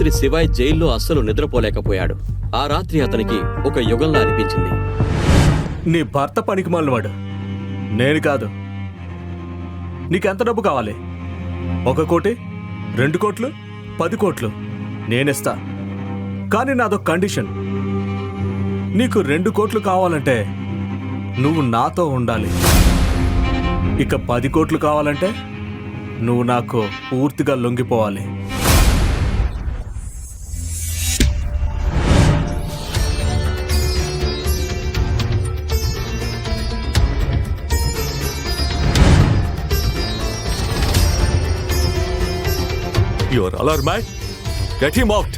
రాత్రి శివాయ్ జైల్లో అస్సలు నిద్రపోలేకపోయాడు. ఆ రాత్రి అతనికి ఒక యుగంలా అనిపించింది. నీ భర్త పనికి మాలినవాడు, నేను కాదు. నీకెంత డబ్బు కావాలి? 1 కోటి, 2 కోట్లు, 10 కోట్లు నేనిస్తా. కానీ నాదొక కండిషన్. నీకు 2 కోట్లు కావాలంటే నువ్వు నాతో ఉండాలి. ఇక 10 కోట్లు కావాలంటే నువ్వు నాకు పూర్తిగా లొంగిపోవాలి. You are all mad. Get him out.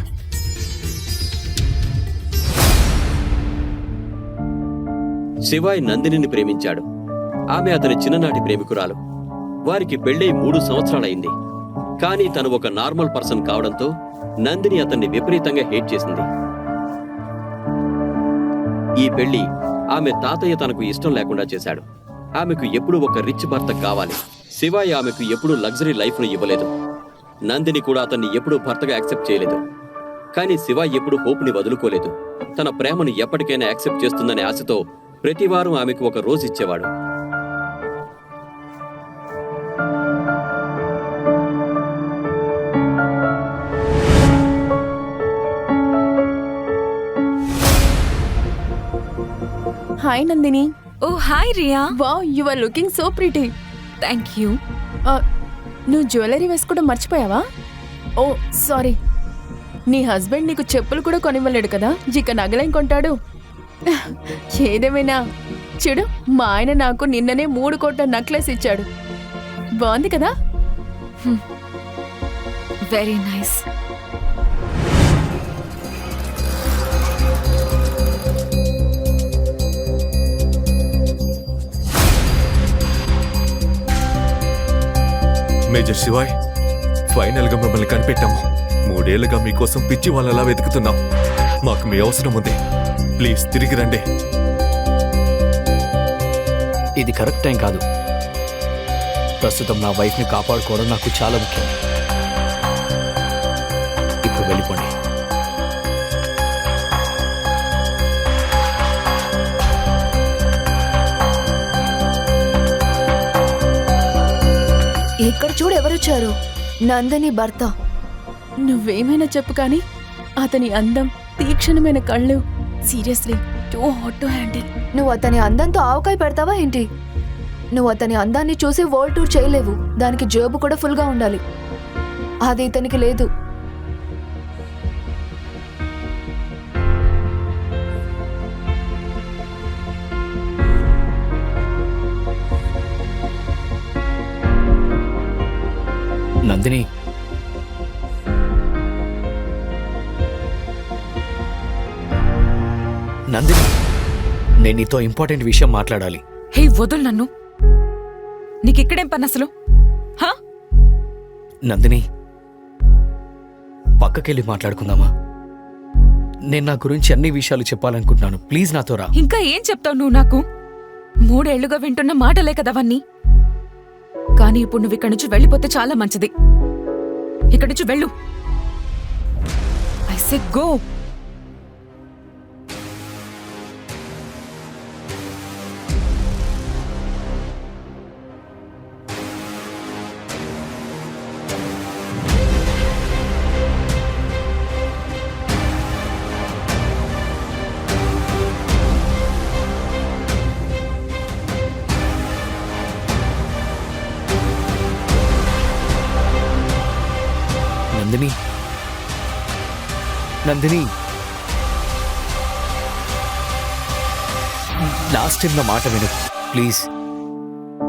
Shivay నందినిని ప్రేమించాడు. ఆమె అతని చిన్ననాటి ప్రేమికురాలు. వారికి పెళ్ళై 3 సంవత్సరాలైంది. కానీ తను ఒక నార్మల్ పర్సన్ కావడంతో నందిని అతన్ని విపరీతంగా హేట్ చేసింది. ఈ పెళ్లి ఆమె తాతయ్య తనకు ఇష్టం లేకుండా చేశాడు. ఆమెకు ఎప్పుడూ ఒక రిచ్ భర్త కావాలి. శివాయ్ ఆమెకు ఎప్పుడూ లగ్జరీ లైఫ్ను ఇవ్వలేదు. నందిని కూడా అతన్ని ఎప్పుడూ భర్తగా యాక్సెప్ట్ చేయలేదు. కానీ శివాయ్ ఎప్పుడూ హోప్ని వదులుకోలేదు. తన ప్రేమను ఎప్పటికైనా యాక్సెప్ట్ చేస్తుందనే ఆశతో ప్రతివారం ఆమెకు ఒక రోజు ఇచ్చేవాడు. Hi Nandini. Oh hi Riya. Wow, you are looking so pretty. Thank you. నువ్వు జ్యువెలరీ వేసుకోవడం మర్చిపోయావా? ఓ సారీ. నీ హస్బెండ్ నీకు చెప్పులు కూడా కొనివ్వలేడు కదా, ఇక నగలేం కొంటాడు? ఏదేమైనా చూడు, మా ఆయన నాకు నిన్ననే 3 కోట్ల నెక్లెస్ ఇచ్చాడు. బాగుంది కదా? Very nice. Major Shivay, final గా మిమ్మల్ని కనిపెట్టాము. 3 ఏళ్లుగా మీకోసం పిచ్చి వాళ్ళలా వెతుకుతున్నాం. మాకు మీ అవసరం ఉంది. ప్లీజ్ తిరిగి రండి. ఇది కరెక్ట్ టైం కాదు. ప్రస్తుతం నా వైఫ్ని కాపాడుకోవడం నాకు చాలా ముఖ్యం. ఇప్పుడు వెళ్ళిపోండి. ఇక్కడ చూడు, ఎవరొచ్చారు? నందని భర్త. నువ్వేమైనా చెప్పు కానీ అతని అందం, తీక్షణమైన కళ్ళు, seriously too hot to handle. నువ్వు అతని అందంతో ఆవకాయ పెడతావా ఏంటి? నువ్వు అతని అందాన్ని చూసి వరల్డ్ టూర్ చేయలేవు. దానికి జేబు కూడా ఫుల్గా ఉండాలి. అది ఇతనికి లేదు. నందిని, నందిని, నేను నీతో ఇంపార్టెంట్ విషయం మాట్లాడాలి. హే వదులు నన్ను. నీకిక్కడేం పని అసలు? నందిని, పక్కకెళ్ళి మాట్లాడుకుందామా? నేను నా గురించి అన్ని విషయాలు చెప్పాలనుకుంటున్నాను. ప్లీజ్ నాతో రా. ఇంకా ఏం చెప్తావు నువ్వు నాకు? 3 ఏళ్లుగా వింటున్న మాటలే కదవన్నీ. కానీ ఇప్పుడు నువ్వు ఇక్కడి నుంచి వెళ్ళిపోతే చాలా మంచిది. ఇక్కడి నుంచి వెళ్ళు. I say go. Nandini, Nandini, last time నా మాట విను ప్లీజ్.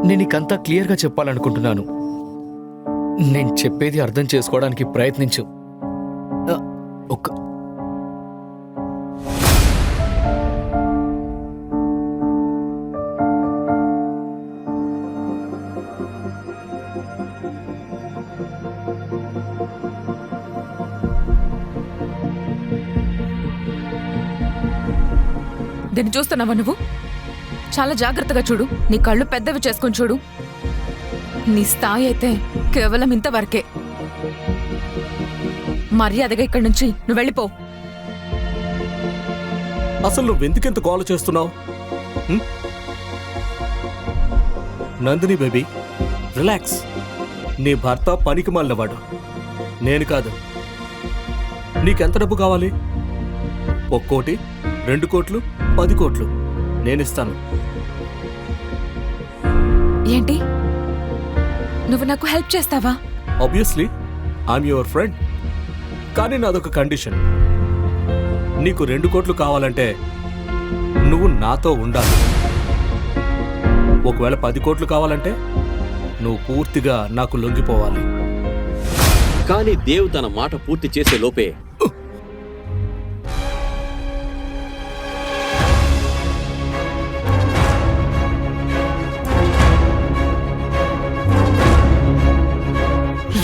నేను నీకంతా క్లియర్గా చెప్పాలనుకుంటున్నాను. నేను చెప్పేది అర్థం చేసుకోవడానికి ప్రయత్నించు. ఒక్క దీన్ని చూస్తున్నావా నువ్వు? చాలా జాగ్రత్తగా చూడు. నీ కళ్ళు పెద్దవి చేసుకొని చూడు. నీ స్థాయి అయితే కేవలం ఇంతవరకే. మర్యాదగా ఇక్కడి నుంచి నువ్వు వెళ్ళిపో. అసలు నువ్వెందుకెంత గోల చేస్తున్నావు? Nandini baby, relax. నీ భర్త పనికి మాలినవాడు, నేను కాదు. నీకెంత డబ్బు కావాలి? 1 కోటి, 2 కోట్లు, 10 కోట్లు నేనిస్తాను. ఏంటి, నువ్వు నాకు హెల్ప్ చేస్తావా? Obviously I'm your friend. కానీ నాదొక కండిషన్. నీకు 2 కోట్లు కావాలంటే నువ్వు నాతో ఉండాలి. ఒకవేళ 10 కోట్లు కావాలంటే నువ్వు పూర్తిగా నాకు లొంగిపోవాలి. కానీ దేవ్ తన మాట పూర్తి చేసే లోపే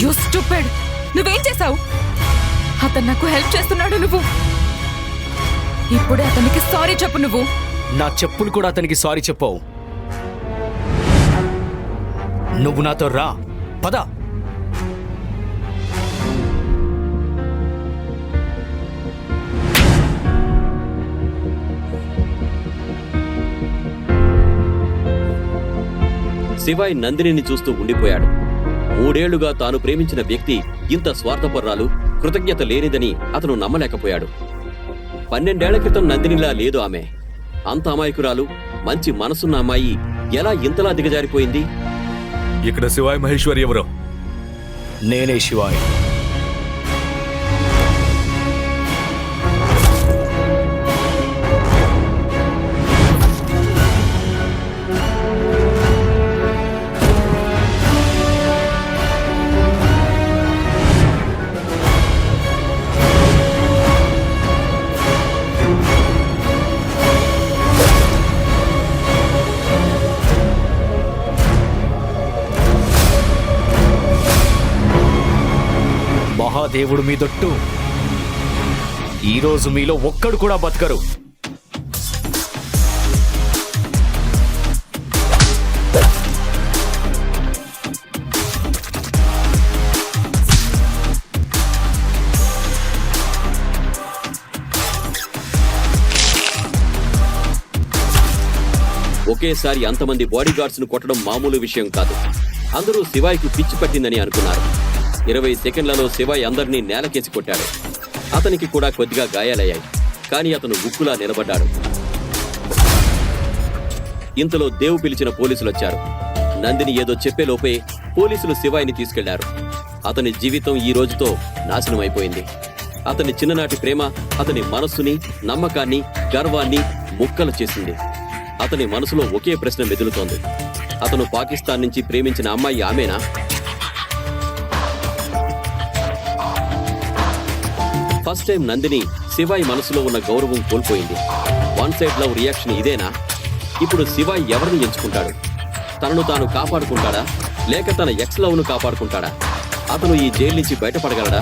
యు స్టూపిడ్! నువ్వేం చేశావు? అతను నాకు హెల్ప్ చేస్తున్నాడు. నువ్వు ఇప్పుడే అతనికి సారీ చెప్పు. నువ్వు నా చెప్పులు కూడా అతనికి సారీ చెప్పావు. నువ్వు నాతో రా, పద. శివాయ్ నందినిని చూస్తూ ఉండిపోయాడు. 3 ఏళ్లుగా తాను ప్రేమించిన వ్యక్తి ఇంత స్వార్థపర్రాలు, కృతజ్ఞత లేనిదని అతను నమ్మలేకపోయాడు. 12 ఏళ్ల క్రితం నందినిలా లేదు ఆమె. అంత అమాయకురాలు, మంచి మనసున్న అమ్మాయి ఎలా ఇంతలా దిగజారిపోయింది? ఇక్కడ శివాయ్ మహేశ్వరి ఎవరో? నేనే శివాయ్. మహాదేవుడు మీ దొట్టు. ఈరోజు మీలో ఒక్కడు కూడా బతకరు. ఒకేసారి అంతమంది బాడీగార్డ్స్ ను కొట్టడం మామూలు విషయం కాదు. అందరూ శివాయ్కు పిచ్చి పట్టిందని అనుకున్నారు. 20 సెకండ్లలో శివాయ్ అందరినీ నేలకేసి కొట్టాడు. అతనికి కూడా కొద్దిగా గాయాలయ్యాయి. కానీ అతను ఉక్కులా నిలబడ్డాడు. ఇంతలో దేవ్ పిలిచిన పోలీసులు వచ్చారు. నందిని ఏదో చెప్పేలోపే పోలీసులు శివాయ్ని తీసుకెళ్లారు. అతని జీవితం ఈ రోజుతో నాశనం అయిపోయింది. అతని చిన్ననాటి ప్రేమ అతని మనస్సుని, నమ్మకాన్ని, గర్వాన్ని ముక్కలు చేసింది. అతని మనసులో ఒకే ప్రశ్న మెదులుతోంది. అతను పాకిస్తాన్ నుంచి ప్రేమించిన అమ్మాయి ఆమెనా? ఫస్ట్ టైం నందిని శివాయ్ మనసులో ఉన్న గౌరవం కోల్పోయింది. 1 సైడ్ లవ్ రియాక్షన్ ఇదేనా? ఇప్పుడు శివాయ్ ఎవరిని ఎంచుకుంటాడు? తనను తాను కాపాడుకుంటాడా, లేక తన ఎక్స్ లవ్ ను కాపాడుకుంటాడా? అతను ఈ జైలు నుంచి బయటపడగలడా?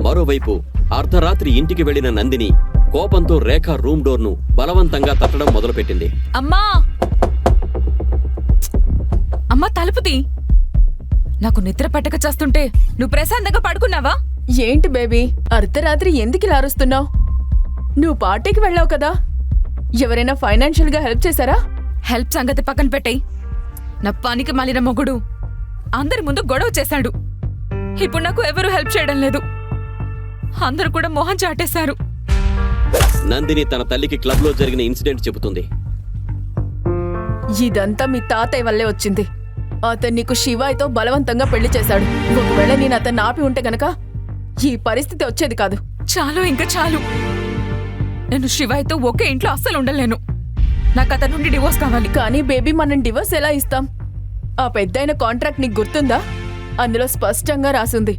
మరోవైపు అర్ధరాత్రి ఇంటికి వెళ్లిన నందిని కోపంతో రేఖ రూమ్ డోర్ ను బలవంతంగా తట్టడం మొదలుపెట్టింది. అమ్మా, అమ్మా తలుపు తీ. నాకు నిద్ర పట్టక చేస్తుంటే నువ్వు ప్రశాంతంగా పడుకున్నావా? ఏంటి బేబీ, అర్ధరాత్రి ఎందుకు ఇలా అరుస్తున్నావు? నువ్వు పార్టీకి వెళ్ళావు కదా, ఎవరైనా ఫైనాన్షియల్ గా హెల్ప్ చేశారా? హెల్ప్ సంగతి పక్కన పెట్టేయ్. నా పనికి మాలిన మొగుడు అందరి ముందు గొడవ చేశాడు. ఇప్పుడు నాకు ఎవరూ హెల్ప్ చేయడం లేదు. అందరూ కూడా మొహం చాటేశారు. నందిని తన తల్లికి క్లబ్ లో జరిగిన ఇన్సిడెంట్ చెబుతుంది. ఇదంతా మీ తాతయ్య వల్లే వచ్చింది. అతను నీకు శివాయ్తో బలవంతంగా పెళ్లి చేశాడు. ఒకవేళ నేను అతన్ని ఆపి ఉంటే గనక ఈ పరిస్థితి వచ్చేది కాదు. చాలు, ఇంకా చాలు. నేను శివాయ్తో ఒకే ఇంట్లో అస్సలు ఉండలేను. నాకు అతని నుండి డివోర్స్ కావాలి. కానీ బేబీ, మనం డివోర్స్ ఎలా ఇస్తాం? ఆ పెద్దయిన కాంట్రాక్ట్ నీకు గుర్తుందా? అందులో స్పష్టంగా రాసుంది,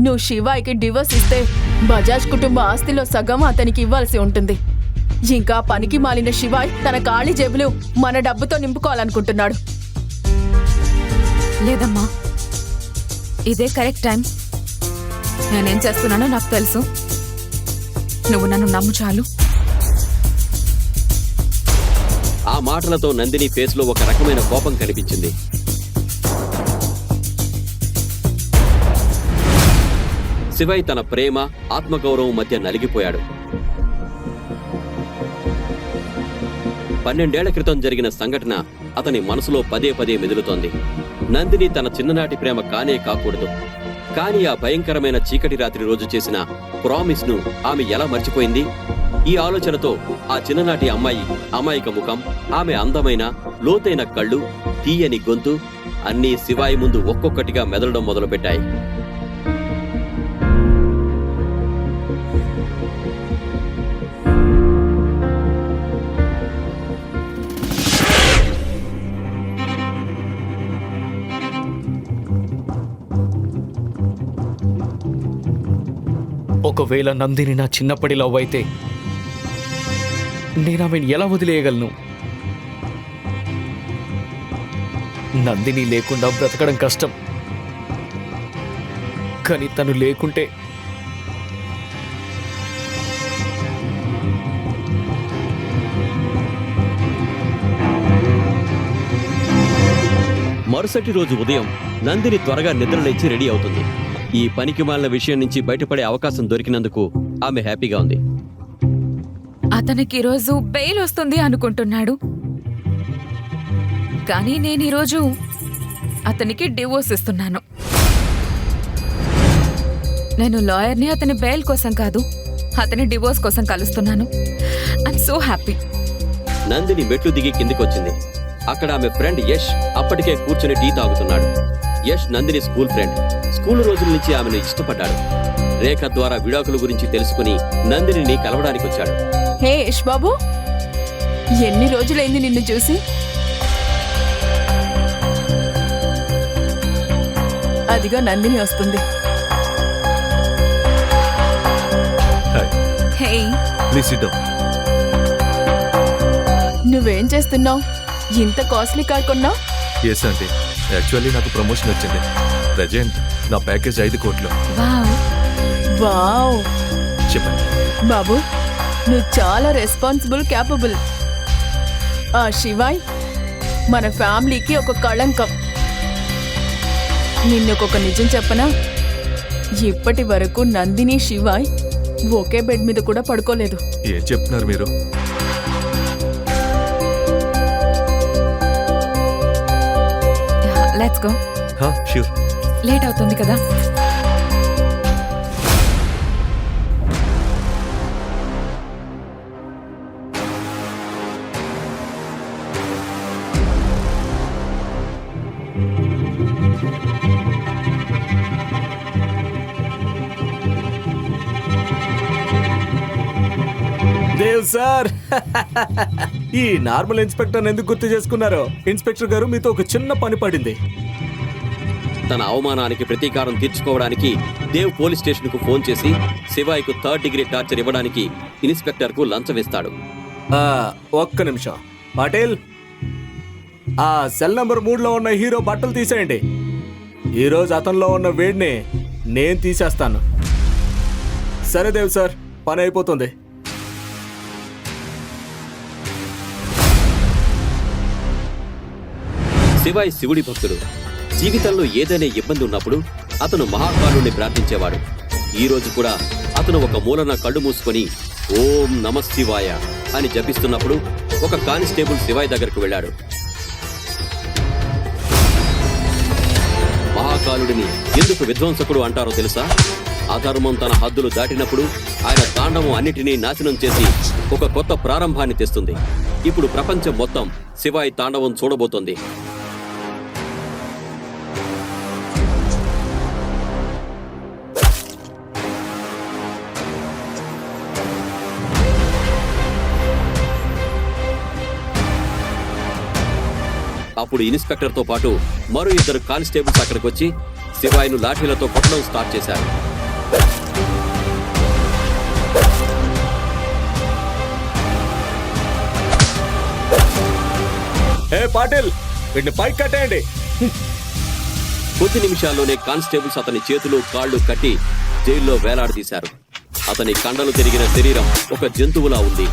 నువ్వు శివాయ్కి డివోర్స్ ఇస్తే బజాజ్ కుటుంబ ఆస్తిలో సగం అతనికి ఇవ్వాల్సి ఉంటుంది. ఇంకా పనికి మాలిన శివాయ్ తన ఖాళీ జేబులు మన డబ్బుతో నింపుకోవాలనుకుంటున్నాడు. లేదమ్మా, ఇదే కరెక్ట్ టైం. నేనేం చేస్తున్నానో నాకు తెలుసు. నువ్వు నన్ను నమ్ము చాలు. ఆ మాటలతో నందిని ఫేస్లో ఒక రకమైన కోపం కనిపించింది. శివయ్ తన ప్రేమ, ఆత్మగౌరవం మధ్య నలిగిపోయాడు. 12 ఏళ్ల క్రితం జరిగిన సంఘటన అతని మనసులో పదే పదే మెదులుతోంది. నందిని తన చిన్ననాటి ప్రేమ కానే కాకూడదు. కానీ ఆ భయంకరమైన చీకటి రాత్రి రోజు చేసిన ప్రామిస్ ను ఆమె ఎలా మర్చిపోయింది? ఈ ఆలోచనతో ఆ చిన్ననాటి అమ్మాయి అమాయక ముఖం, ఆమె అందమైన లోతైన కళ్ళు, తీయని గొంతు అన్నీ శివాయి ముందు ఒక్కొక్కటిగా మెదలడం మొదలుపెట్టాయి. ఒకవేళ నందిని నా చిన్నప్పటి లవ్ అయితే నేను ఆమెను ఎలా వదిలేయగలను? నందిని లేకుండా బ్రతకడం కష్టం, కానీ తను లేకుంటే మరుసటి రోజు ఉదయం నందిని త్వరగా నిద్రలేచి రెడీ అవుతుంది. ఈ పనికిమాలిన విషయం నుంచి బయటపడే అవకాశం దొరికినందుకు ఆమె హ్యాపీగా ఉంది. అతనికి ఈరోజు బెయిల్ వస్తుంది అనుకుంటున్నాడు, కానీ నేను ఈరోజు అతనికి డివోర్స్ ఇస్తున్నాను. నేను లాయర్ని అతని బెయిల్ కోసం కాదు, అతని డివోర్స్ కోసం కలుస్తున్నాను. I'm so happy. నందిని మెట్లు దిగి కిందికొచ్చింది. అక్కడ ఆమె ఫ్రెండ్ యష్ అప్పటికే కూర్చుని టీ తాగుతున్నాడు. Yash Nandini school friend. School రోజుల నుంచి ఆమెను ఇష్టపడ్డాడు. రేఖ ద్వారా విడాకుల గురించి తెలుసుకుని నందినిని కలవడానికి వచ్చాడు. హే యష్ బాబు, ఎన్ని రోజులైంది నిన్ను చూసి? అదిగో నందిని వస్తుంది. హే, ప్లీజ్ సిట్ డౌన్. నువ్వేం చేస్తున్నావు? ఇంత కాస్ట్లీ కార్ కొన్నావు? ఎస్ ఆంటీ, యాక్చువల్లీ నాకు ప్రమోషన్ వచ్చింది. ప్రజెంట్ నా ప్యాకేజ్ 5 కోట్లు. వావ్. వావ్ చెప్పండి. బాబు, నువ్వు చాలా రెస్పాన్సిబుల్, క్యాపబుల్. ఆ శివాయ్ మన ఫ్యామిలీకి ఒక కళంకం. నిన్నొక నిజం చెప్పనా? ఇప్పటి వరకు నందిని శివాయ్ ఒకే బెడ్ మీద కూడా పడుకోలేదు. ఏం చెప్తున్నారు మీరు? Let's go. ష్యూర్. లేట్ అవుతుంది కదా. దేవ్ సార్, ఈ నార్మల్ ఇన్స్పెక్టర్ ఎందుకు గుర్తు చేసుకున్నారు? ఇన్స్పెక్టర్ గారు, మీతో ఒక చిన్న పని పడింది. తన అవమానానికి ప్రతీకారం తీర్చుకోవడానికి దేవ్ పోలీస్ స్టేషన్ కు ఫోన్ చేసి శివాయ్కు 3rd డిగ్రీ టార్చర్ ఇవ్వడానికి ఇన్స్పెక్టర్ కు లంచం ఇస్తాడు. ఒక్క నిమిషం పటేల్, ఆ సెల్ నంబర్ 3లో ఉన్న హీరో బట్టలు తీసేయండి. ఈరోజు అతనిలో ఉన్న వేడిని నేను తీసేస్తాను. సరే దేవ్ సార్, పని అయిపోతుంది. శివాయ్ శివుడి భక్తుడు. జీవితంలో ఏదైనా ఇబ్బంది ఉన్నప్పుడు అతను మహాకాలుని ప్రార్థించేవాడు. ఈ రోజు కూడా అతను ఒక మూలన కళ్ళు మూసుకొని ఓం నమః శివాయ అని జపిస్తున్నప్పుడు ఒక కానిస్టేబుల్ శివాయ్ దగ్గరకు వెళ్ళాడు. మహాకాలుడిని ఎందుకు విధ్వంసకుడు అంటారో తెలుసా? అధర్మం తన హద్దులు దాటినప్పుడు ఆయన తాండవం అన్నిటినీ నాశనం చేసి ఒక కొత్త ప్రారంభాన్ని తెస్తుంది. ఇప్పుడు ప్రపంచం మొత్తం శివాయ్ తాండవం చూడబోతోంది. అప్పుడు ఇన్స్పెక్టర్ తో పాటు మరో 2 కానిస్టేబుల్స్ అక్కడికి వచ్చి శివాయ్ను లాఠీలతో కొట్టడం స్టార్ట్ చేశారు. ఏ పాటిల్, వీటిని పైకి కట్టేయండి. కొద్ది నిమిషాల్లోనే కానిస్టేబుల్స్ అతని చేతులు కాళ్ళు కట్టి జైల్లో వేలాడదీశారు. అతని కండలు తిరిగిన శరీరం ఒక జంతువులా ఉంది.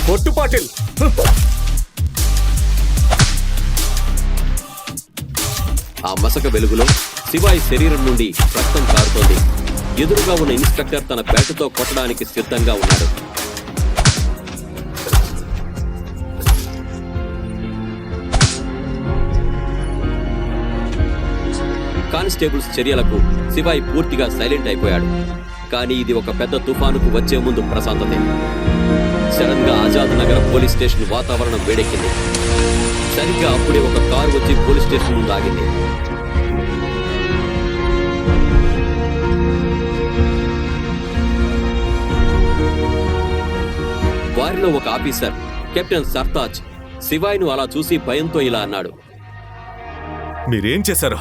పొట్టు పాటిల్. ఆ మసక వెలుగులో శివాయి శరీరం నుండి రక్తం కారుతోంది. ఎదురుగా ఉన్న ఇన్స్పెక్టర్ తన బ్యాటుతో కొట్టడానికి సిద్ధంగా ఉన్నాడు. కానిస్టేబుల్స్ చర్యలకు శివాయి పూర్తిగా సైలెంట్ అయిపోయాడు. కానీ ఇది ఒక పెద్ద తుఫానుకు వచ్చే ముందు ప్రశాంతతే. సడన్ గా ఆజాద్ నగర్ పోలీస్ స్టేషన్ వాతావరణం వేడెక్కింది. సరిగ్గా అప్పుడే ఒక కారు వచ్చి పోలీస్ స్టేషన్ ముందు ఆగింది. వారిలో ఒక ఆఫీసర్ కెప్టెన్ సర్తాజ్ శివాయ్ను అలా చూసి భయంతో ఇలా అన్నాడు. మీరేం చేశారా?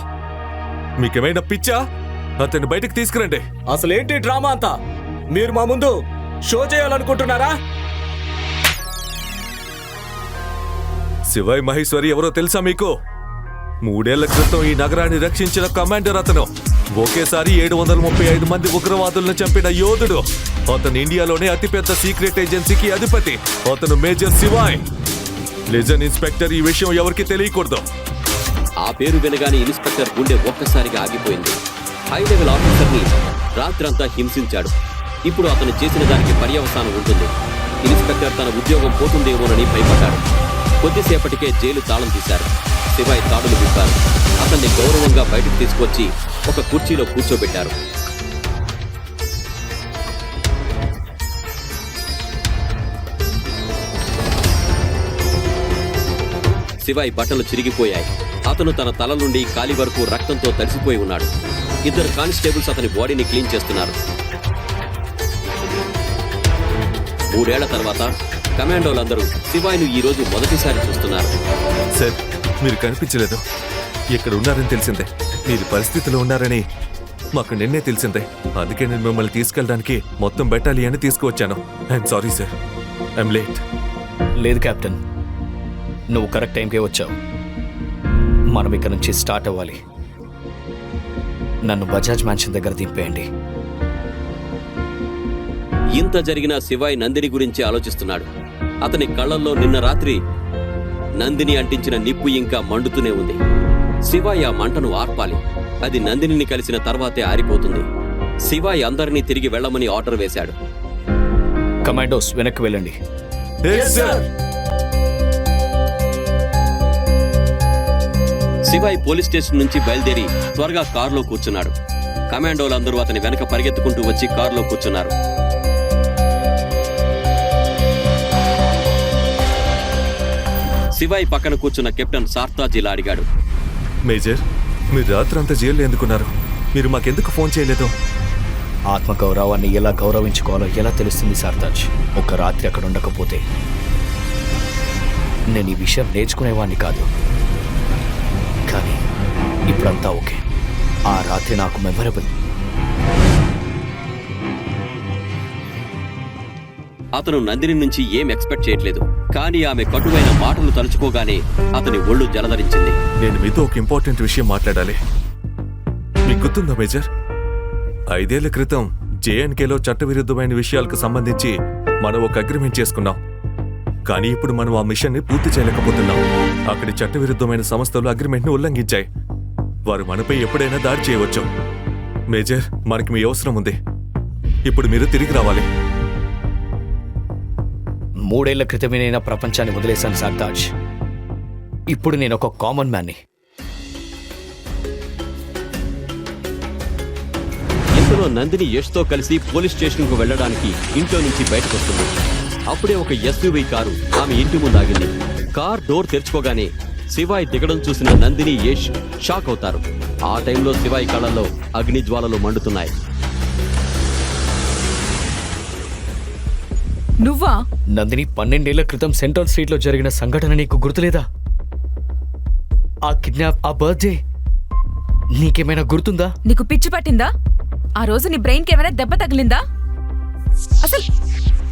మీకేమైనా పిచ్చా? అతన్ని బయటకు తీసుకురండి. అసలేంటి డ్రామా అంతా? మీరు మా ముందు షో చేయాలనుకుంటున్నారా? శివాయ్ మహేశ్వరి ఎవరో తెలుసా మీకు? 3 ఏళ్ల క్రితం ఈ నగరాన్ని రక్షించిన కమాండర్ అతను. ఒకేసారి 735 మంది ఉగ్రవాదులను చంపిన యోధుడు. అతను ఇండియాలోనే అతిపెద్ద సీక్రెట్ ఏజెన్సీకి అధిపతి. అతను మేజర్ శివాయ్. లిజన్ ఇన్స్పెక్టర్, ఈ విషయం ఎవరికి తెలియకూడదు. ఆ పేరు వినగానే ఇన్స్పెక్టర్ గుండె ఒక్కసారిగా ఆగిపోయింది. హై లెవెల్ ఆఫీసర్ని రాత్రంతా హింసించాడు. ఇప్పుడు అతను చేసిన దానికి పర్యవసానం ఉంటుంది. ఇన్స్పెక్టర్ తన ఉద్యోగం పోతుందేమోనని భయపడ్డాడు. కొద్దిసేపటికే జైలు తాళం తీశారు. శివాయ్ తాడులు విప్పారు. అతన్ని గౌరవంగా బయటకు తీసుకొచ్చి ఒక కుర్చీలో కూర్చోబెట్టారు. శివాయ్ బట్టలు చిరిగిపోయాయి. అతను తన తల నుండి కాలి వరకు రక్తంతో తడిసిపోయి ఉన్నాడు. 2 కానిస్టేబుల్స్ అతని బాడీని క్లీన్ చేస్తున్నారు. 3 ఏళ్ల తర్వాత కమాండోలందరూ శివాయ్ను ఈ రోజు మొదటిసారి చూస్తున్నారు. సార్, మీరు కనిపించలేదు. ఇక్కడ ఉన్నారని తెలిసిందే. మీరు పరిస్థితిలో ఉన్నారని మాకు నిన్నే తెలిసిందే. అందుకే నేను మిమ్మల్ని తీసుకెళ్ళడానికి మొత్తం బెటాలియన్ తీసుకువచ్చాను. I'm sorry sir, I'm late. లేదు కెప్టెన్, నువ్వు కరెక్ట్ టైంకే వచ్చావు. మనం ఇక్కడ నుంచి స్టార్ట్ అవ్వాలి. నన్ను బజాజ్ మ్యాన్షన్ దగ్గర దింపేయండి. ఇంత జరిగినా శివాయ్ నందిని గురించి ఆలోచిస్తున్నాడు. అతని కళ్ళల్లో నిన్న రాత్రి నందిని అంటించిన నిప్పు ఇంకా మండుతూనే ఉంది. శివాయ్ ఆ మంటను ఆర్పాలి. అది నందినిని కలిసిన తర్వాతే ఆరిపోతుంది. శివాయ్ అందరినీ తిరిగి వెళ్లమని ఆర్డర్ వేశాడు. కమాండోస్, వెనక్కి వెళ్ళండి. శివాయ్ పోలీస్ స్టేషన్ నుంచి బయలుదేరి త్వరగా కారులో కూర్చున్నాడు. కమాండోలందరూ అతని వెనక పరిగెత్తుకుంటూ వచ్చి కారులో కూర్చున్నారు. శివాయ్ పక్కన కూర్చున్న కెప్టెన్ సార్తాజ్ ఇలా అడిగాడు. మేజర్, మీరు రాత్రంతా జైల్లో ఎందుకున్నారు? మీరు మాకెందుకు ఫోన్ చేయలేదు? ఆత్మగౌరవాన్ని ఎలా గౌరవించుకోవాలో ఎలా తెలుస్తుంది సార్తాజ్? ఒక రాత్రి అక్కడ ఉండకపోతే నేను ఈ విషయం నేర్చుకునేవాడిని కాదు. కానీ ఇప్పుడంతా ఓకే. ఆ రాత్రి నాకు మెమరబుల్. అతను నందిని నుంచి ఏం ఎక్స్పెక్ట్ చేయట్లేదు. కానీ ఆమె కటువైన మాటలు తలుచుకోగానే అతని ఒళ్ళు జలధరించింది. నేను మీతో ఒక ఇంపార్టెంట్ విషయం మాట్లాడాలి. మీకు గుర్తుందా మేజర్? 5 ఏళ్ల క్రితం జేఎన్కేలో చట్టవిరుద్ధమైన విషయాలకు సంబంధించి మనం ఒక అగ్రిమెంట్ చేసుకున్నాం. కానీ ఇప్పుడు మనం ఆ మిషన్ ని పూర్తి చేయలేకపోతున్నాం. అక్కడి చట్టవిరుద్ధమైన సంస్థలు అగ్రిమెంట్ ని ఉల్లంఘించాయి. వారు మనపై ఎప్పుడైనా దాడి చేయవచ్చు. మేజర్, మనకి మీ అవసరం ఉంది. ఇప్పుడు మీరు తిరిగి రావాలి. 3 ఏళ్ల క్రితమే నేను ప్రపంచాన్ని వదిలేశాను సార్తాజ్. ఇప్పుడు నేను ఒక కామన్ మ్యాన్ని. ఇంతలో నందిని యష్తో కలిసి పోలీస్ స్టేషన్కు వెళ్లడానికి ఇంట్లో నుంచి బయటకు వస్తుంది. అప్పుడే ఒక ఎస్యూవీ కారు ఆమె ఇంటి ముందు ఆగింది. కార్ డోర్ తెరుచుకోగానే శివాయ్ దిగడం చూసిన నందిని యష్ షాక్ అవుతారు. ఆ టైంలో శివాయ్ కళ్ళల్లో అగ్ని జ్వాలలు మండుతున్నాయి. నువ్వా? నందిని, 12 ఏళ్ల క్రితం సెంట్రల్ స్ట్రీట్లో జరిగిన సంఘటన నీకు గుర్తులేదా? ఆ కిడ్నాప్, ఆ బర్త్డే నీకేమైనా గుర్తుందా? నీకు పిచ్చి పట్టిందా? ఆ రోజు నీ బ్రెయిన్కి ఏమైనా దెబ్బ తగిలిందా? అసలు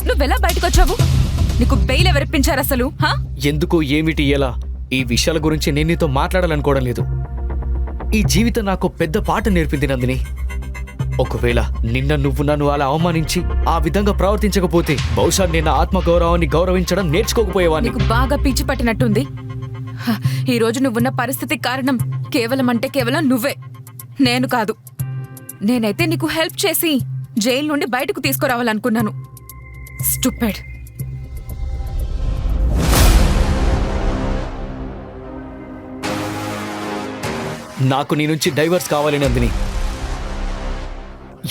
నువ్వెలా బయటకు వచ్చావు? నీకు బెయిల్ ఎవరిప్పించారు అసలు హా? ఎందుకు ఏమిటి ఎలా ఈ విషయాల గురించి నేను నీతో మాట్లాడాలనుకోవడం లేదు. ఈ జీవితం నాకు పెద్ద పాట నేర్పింది నందిని. ఒకవేళ నిన్న నువ్వు నన్ను అలా అవమానించి ఆ విధంగా ప్రవర్తించకపోతే బహుశా నేను ఆత్మగౌరవాన్ని గౌరవించడం నేర్చుకోకపోయేవాడిని. నీకు బాగా పిచ్చి పట్టినట్టుంది. హ, ఈ రోజు నువ్వున్న పరిస్థితి కారణం కేవలం నువ్వే, నేను కాదు. నేనైతే నీకు హెల్ప్ చేసి జైలు నుండి బయటకు తీసుకురావాలనుకున్నాను. స్టూపిడ్. నాకు నీ నుంచి డైవర్స్ కావాలి నందిని.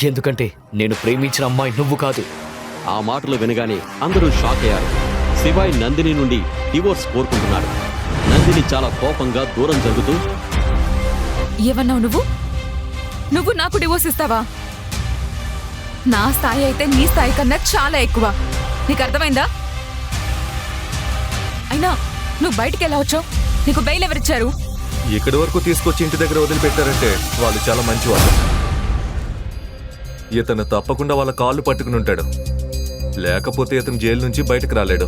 ఎందుకంటే నేను ప్రేమించిన అమ్మాయి నువ్వు కాదు. ఆ మాటలు వినగానే అందరూ షాక్ అయ్యారు. శివాయ్ నందిని నుండి డివోర్స్ కోరుకుంటున్నాడు. నందిని చాలా కోపంగా దూరం జరుగుతూ, ఏమన్నావు నువ్వు నాకు డివోర్స్ ఇస్తావా? నా స్థాయి అయితే నీ స్థాయి కన్నా చాలా ఎక్కువ. నీకు అర్థమైందా? అయినా నువ్వు బయటికి ఎలా వచ్చావు? నీకు బెయిల్ ఎవరిచ్చారు? ఇక్కడి వరకు తీసుకొచ్చి ఇంటి దగ్గర వదిలిపెట్టారంటే వాళ్ళు చాలా మంచివాళ్ళు. ఇతను తప్పకుండా వాళ్ళ కాళ్ళు పట్టుకుని ఉంటాడు, లేకపోతే ఇతను జైలు నుంచి బయటకు రాలేడు.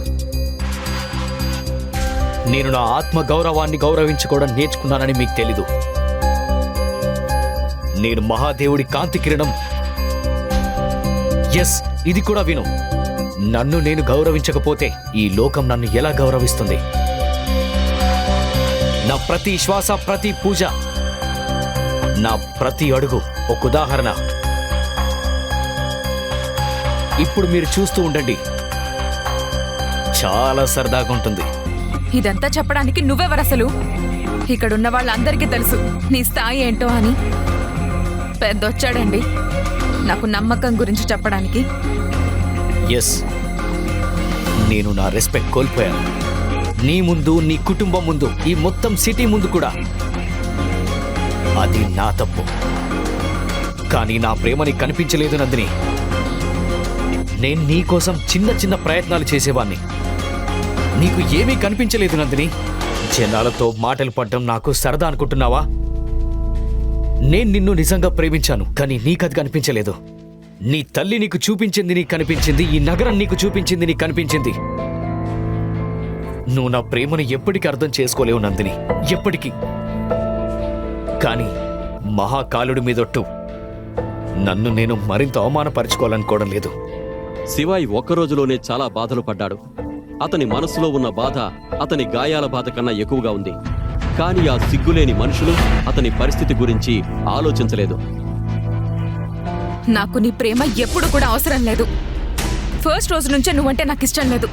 నేను నా ఆత్మ గౌరవాన్ని గౌరవించుకోవడం నేర్చుకున్నానని మీకు తెలీదు. నేను మహాదేవుడి కాంతి కిరణం. ఎస్, ఇది కూడా విను. నన్ను నేను గౌరవించకపోతే ఈ లోకం నన్ను ఎలా గౌరవిస్తుంది? నా ప్రతి శ్వాస, ప్రతి పూజ, నా ప్రతి అడుగు ఒక ఉదాహరణ. ఇప్పుడు మీరు చూస్తూ ఉండండి, చాలా సరదాగా ఉంటుంది. ఇదంతా చెప్పడానికి నువ్వెవరసలు? ఇక్కడున్న వాళ్ళందరికీ తెలుసు నీ స్థాయి ఏంటో అని. పెద్దొచ్చాడండి నాకు నమ్మకం గురించి చెప్పడానికి. ఎస్, నేను నా రెస్పెక్ట్ కోల్పోయాను. నీ ముందు, నీ కుటుంబం ముందు, ఈ మొత్తం సిటీ ముందు కూడా. అది నా తప్పు. కానీ నా ప్రేమ నీకు కనిపించలేదు నందిని. నేను నీ కోసం చిన్న చిన్న ప్రయత్నాలు చేసేవాణ్ణి. నీకు ఏమీ కనిపించలేదు నందిని. జనాలతో మాటలు పడ్డం నాకు సరదా అనుకుంటున్నావా? నేను నిన్ను నిజంగా ప్రేమించాను, కానీ నీకది కనిపించలేదు. నీ తల్లి నీకు చూపించింది నీకు కనిపించింది, ఈ నగరం నీకు చూపించింది నీకు కనిపించింది. నువ్వు నా ప్రేమను ఎప్పటికీ అర్థం చేసుకోలేవు నందిని, ఎప్పటికీ. కానీ మహాకాలుడి మీదొట్టు నన్ను నేను మరింత అవమానపరుచుకోవాలనుకోవడం లేదు. శివాయ్ ఒక్క రోజులోనే చాలా బాధలు పడ్డాడు. అతని మనసులో ఉన్న బాధ అతని గాయాల బాధ కన్నా ఎక్కువగా ఉంది. కానీ ఆ సిగ్గులేని మనుషులు అతని పరిస్థితి గురించి ఆలోచించలేదు. నాకు నీ ప్రేమ ఎప్పుడు కూడా అవసరం లేదు. ఫస్ట్ రోజు నుంచే నువ్వంటే నాకు ఇష్టం లేదు.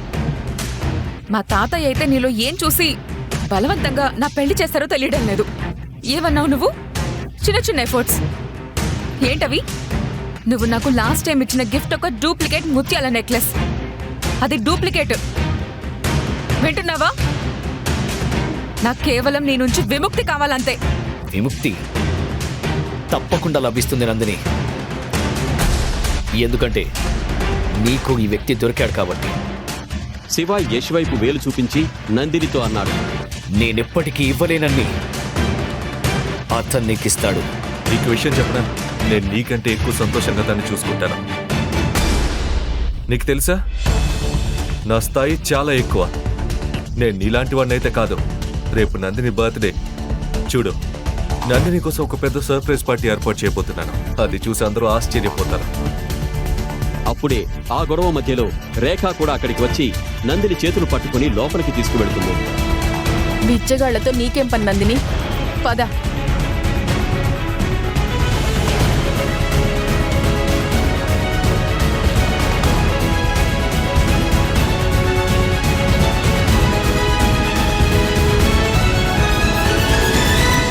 మా తాతయ్య అయితే నీలో ఏం చూసి బలవంతంగా నా పెళ్లి చేస్తారో తెలియడం లేదు. ఏమన్నావు నువ్వు? చిన్న చిన్న ఎఫర్ట్స్ ఏంటవి? నువ్వు నాకు లాస్ట్ టైం ఇచ్చిన గిఫ్ట్ ఒక డూప్లికేట్ ముత్యాల నెక్లెస్. అది డూప్లికేట్. వింటున్నావా? నాకు కేవలం నీ నుంచి విముక్తి కావాలంతే. విముక్తి తప్పకుండా లభిస్తుంది నందిని. ఎందుకంటే నీకు ఈ వ్యక్తి దొరికాడు కాబట్టి. శివాయ్ యష్ వైపు వేలు చూపించి నందినితో అన్నాడు, నేనెప్పటికీ ఇవ్వలేనన్ని అతను నీకిస్తాడు. నీకు విషయం చెప్పనా, నేను నీకంటే ఎక్కువ సంతోషంగా దాన్ని చూసుకుంటాను. నీకు తెలుసా, నా స్థాయి చాలా ఎక్కువ. నేను నీలాంటి వాడినైతే కాదు. రేపు నందిని బర్త్డే. చూడు, నందిని కోసం ఒక పెద్ద సర్ప్రైజ్ పార్టీ ఏర్పాటు చేయబోతున్నాను. అది చూసి అందరూ ఆశ్చర్యపోతారు. అప్పుడే ఆ గొడవ మధ్యలో రేఖ కూడా అక్కడికి వచ్చి నందిని చేతులు పట్టుకుని లోపలికి తీసుకువెళ్తుంది. బిచ్చగాళ్లతో నీకేం పని నందిని? పద.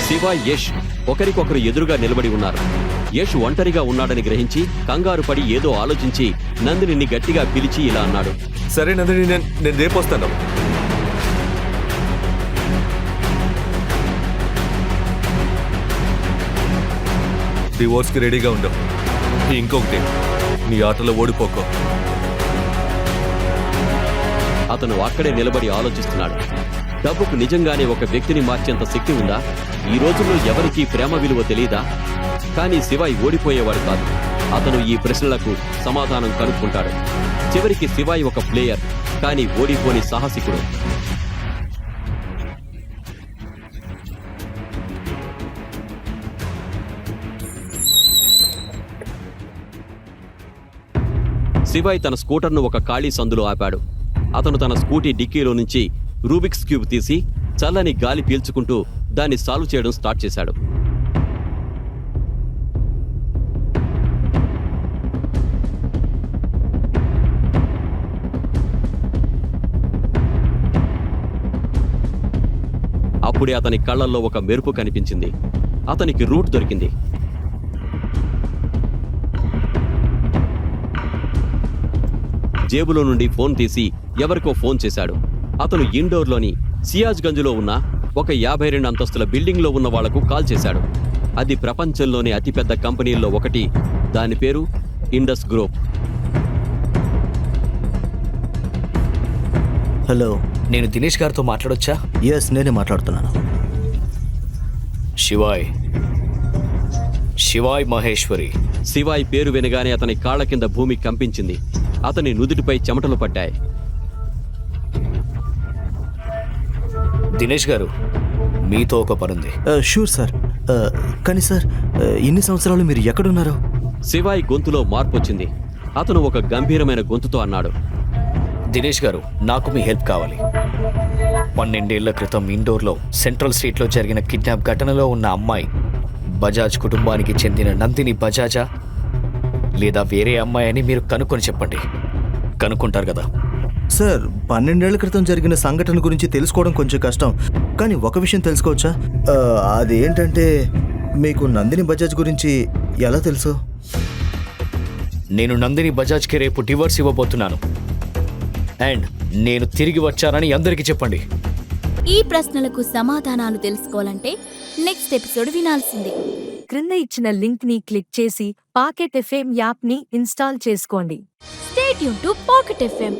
శివ, యష్ ఒకరికొకరు ఎదురుగా నిలబడి ఉన్నారు. యష్ ఒంటరిగా ఉన్నాడని గ్రహించి కంగారు పడి ఏదో ఆలోచించి నందినిని గట్టిగా పిలిచి ఇలా అన్నాడు, సరే నందిని, నేను రేపు వస్తాను. డివోర్స్కి రెడీగా ఉండు. ఇంకొకటి, నీ ఆటలో ఓడిపోకో. అతను అక్కడే నిలబడి ఆలోచిస్తున్నాడు. డబ్బుకు నిజంగానే ఒక వ్యక్తిని మార్చేంత శక్తి ఉందా? ఈ రోజుల్లో ఎవరికీ ప్రేమ విలువ తెలీదా? కానీ శివాయ్ ఓడిపోయేవాడు కాదు. అతను ఈ ప్రశ్నలకు సమాధానం కనుక్కుంటాడు. చివరికి శివాయి ఒక ప్లేయర్, కానీ ఓడిపోని సాహసికుడు. శివాయి తన స్కూటర్ను ఒక ఖాళీ సందులో ఆపాడు. అతను తన స్కూటీ డిక్కీలో నుంచి రూబిక్స్ క్యూబ్ తీసి చల్లని గాలి పీల్చుకుంటూ దాన్ని సాల్వ్ చేయడం స్టార్ట్ చేశాడు. అప్పుడే అతని కళ్ళల్లో ఒక మెరుపు కనిపించింది. అతనికి రూట్ దొరికింది. జేబులో నుండి ఫోన్ తీసి ఎవరికో ఫోన్ చేశాడు. అతను ఇండోర్లోని సియాజ్గంజ్లో ఉన్న ఒక 52 అంతస్తుల బిల్డింగ్లో ఉన్న వాళ్లకు కాల్ చేశాడు. అది ప్రపంచంలోని అతిపెద్ద కంపెనీల్లో ఒకటి. దాని పేరు ఇండస్ గ్రూప్. హలో, నేను దినేష్ గారితో మాట్లాడొచ్చా? ఎస్, నేనే మాట్లాడుతున్నాను. శివాయ్ మహేశ్వరి. శివాయ్ పేరు వినగానే అతని కాళ్ల కింద భూమి కంపించింది. అతని నుదుటిపై చెమటలు పడ్డాయి. దినేష్ గారు, మీతో ఒక పనుంది. Sure sir. కానీ సార్, ఇన్ని సంవత్సరాలు మీరు ఎక్కడున్నారు? శివాయ్ గొంతులో మార్పు వచ్చింది. అతను ఒక గంభీరమైన గొంతుతో అన్నాడు, దినేష్ గారు, నాకు మీ హెల్ప్ కావాలి. 12 ఏళ్ల క్రితం ఇండోర్లో సెంట్రల్ స్ట్రీట్లో జరిగిన కిడ్నాప్ ఘటనలో ఉన్న అమ్మాయి బజాజ్ కుటుంబానికి చెందిన నందిని బజాజా లేదా వేరే అమ్మాయి అని మీరు కనుక్కొని చెప్పండి. కనుక్కుంటారు కదా? సార్, 12 ఏళ్ల క్రితం జరిగిన సంఘటన గురించి తెలుసుకోవడం కొంచెం కష్టం. కానీ ఒక విషయం తెలుసుకోవచ్చా? అదేంటంటే, మీకు నందిని బజాజ్ గురించి ఎలా తెలుసు? నేను నందిని బజాజ్కి రేపు డివోర్స్ ఇవ్వబోతున్నాను. అండ్ నేను తిరిగి వచ్చానని అందరికీ చెప్పండి. ఈ ప్రశ్నలకు సమాధానాలు తెలుసుకోవాలంటే నెక్స్ట్ ఎపిసోడ్ వినాల్సిందే. క్రింద ఇచ్చిన లింక్ ని క్లిక్ చేసి పాకెట్ ఎఫ్ఎం యాప్ ని ఇన్స్టాల్ చేసుకోండి. Stay tune to pocket FM.